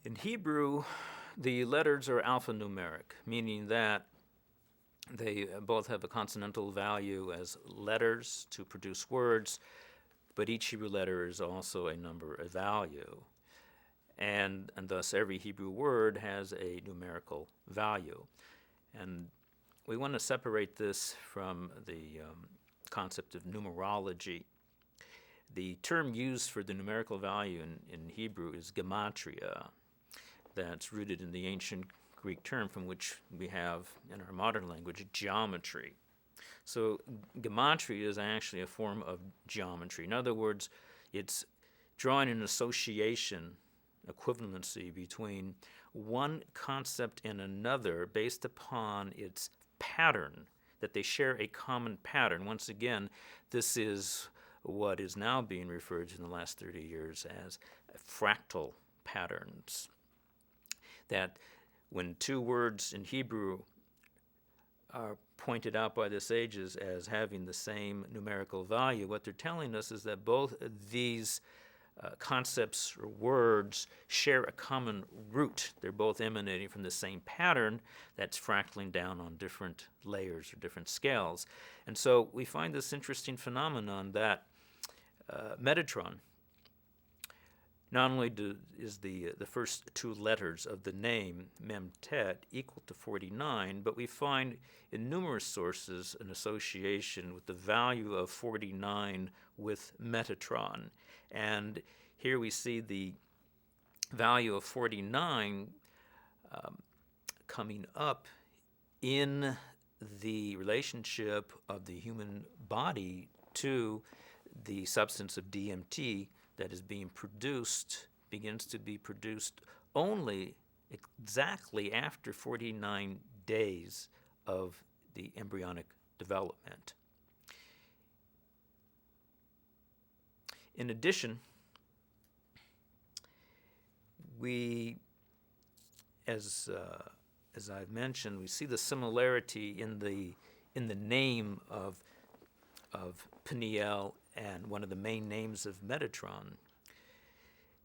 In Hebrew, the letters are alphanumeric, meaning that they both have a consonantal value as letters to produce words, but each Hebrew letter is also a number, a value. And thus every Hebrew word has a numerical value. And we want to separate this from the concept of numerology. The term used for the numerical value in Hebrew is gematria. That's rooted in the ancient Greek term from which we have in our modern language geometry. So gematria is actually a form of geometry. In other words, it's drawing an association, equivalency between one concept and another based upon its pattern, that they share a common pattern. Once again, this is what is now being referred to in the last 30 years as fractal patterns. That when two words in Hebrew are pointed out by the sages as having the same numerical value, what they're telling us is that both these concepts or words share a common root. They're both emanating from the same pattern that's fractaling down on different layers or different scales. And so we find this interesting phenomenon that Metatron, not only is the first two letters of the name Memtet equal to 49, but we find in numerous sources an association with the value of 49 with Metatron. And here we see the value of 49 coming up in the relationship of the human body to the substance of DMT that is being produced, begins to be produced only exactly after 49 days of the embryonic development. In addition, we, as I've mentioned, we see the similarity in the name of Peniel and one of the main names of Metatron,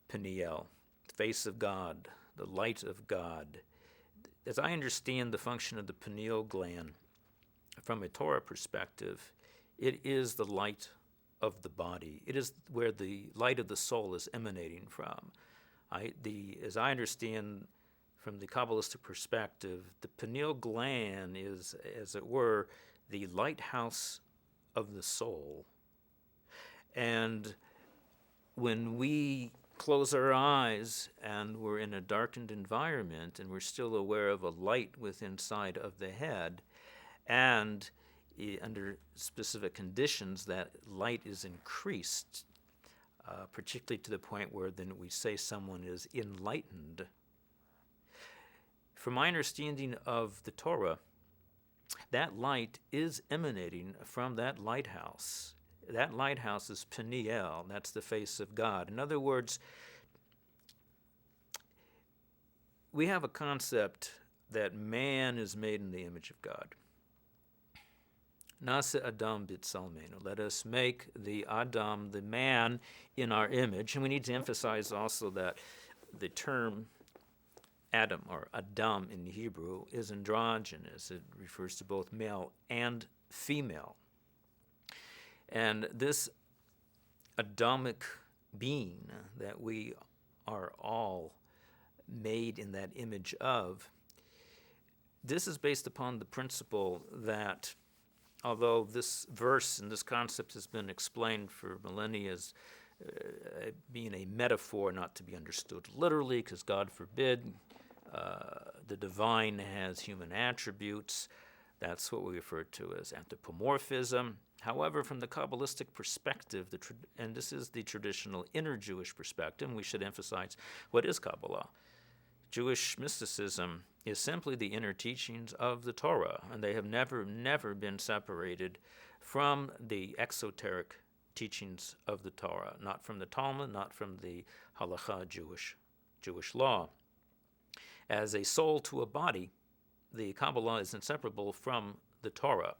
Peniel, face of God, the light of God. As I understand the function of the pineal gland from a Torah perspective, it is the light of the body. It is where the light of the soul is emanating from. As I understand from the Kabbalistic perspective, the pineal gland is, as it were, the lighthouse of the soul. And when we close our eyes and we're in a darkened environment and we're still aware of a light within inside of the head, and under specific conditions that light is increased, particularly to the point where then we say someone is enlightened. From my understanding of the Torah, that light is emanating from that lighthouse. That lighthouse is Peniel, that's the face of God. In other words, we have a concept that man is made in the image of God. Nasa Adam b'Tzelmenu. Let us make the Adam, the man, in our image. And we need to emphasize also that the term Adam, or Adam in Hebrew, is androgynous. It refers to both male and female. And this Adamic being that we are all made in that image of, this is based upon the principle that although this verse and this concept has been explained for millennia as being a metaphor not to be understood literally, because God forbid the divine has human attributes, that's what we refer to as anthropomorphism. However, from the Kabbalistic perspective, and this is the traditional inner Jewish perspective, and we should emphasize what is Kabbalah. Jewish mysticism is simply the inner teachings of the Torah, and they have never been separated from the exoteric teachings of the Torah, not from the Talmud, not from the Halakha Jewish law. As a soul to a body, the Kabbalah is inseparable from the Torah.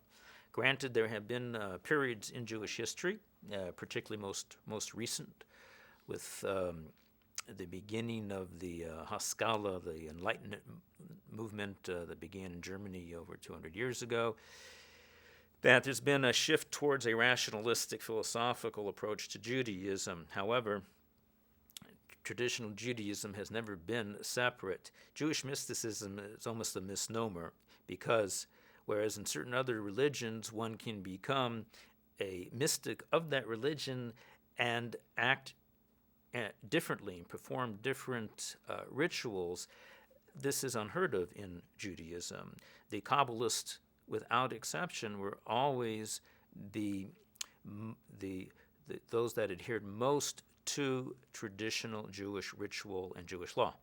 Granted, there have been periods in Jewish history, particularly most recent, with the beginning of the Haskalah, the Enlightenment movement that began in Germany over 200 years ago, that there's been a shift towards a rationalistic philosophical approach to Judaism. However, traditional Judaism has never been separate. Jewish mysticism is almost a misnomer because whereas in certain other religions one can become a mystic of that religion and act differently and perform different rituals, this is unheard of in Judaism. The Kabbalists, without exception, were always those that adhered most to traditional Jewish ritual and Jewish law.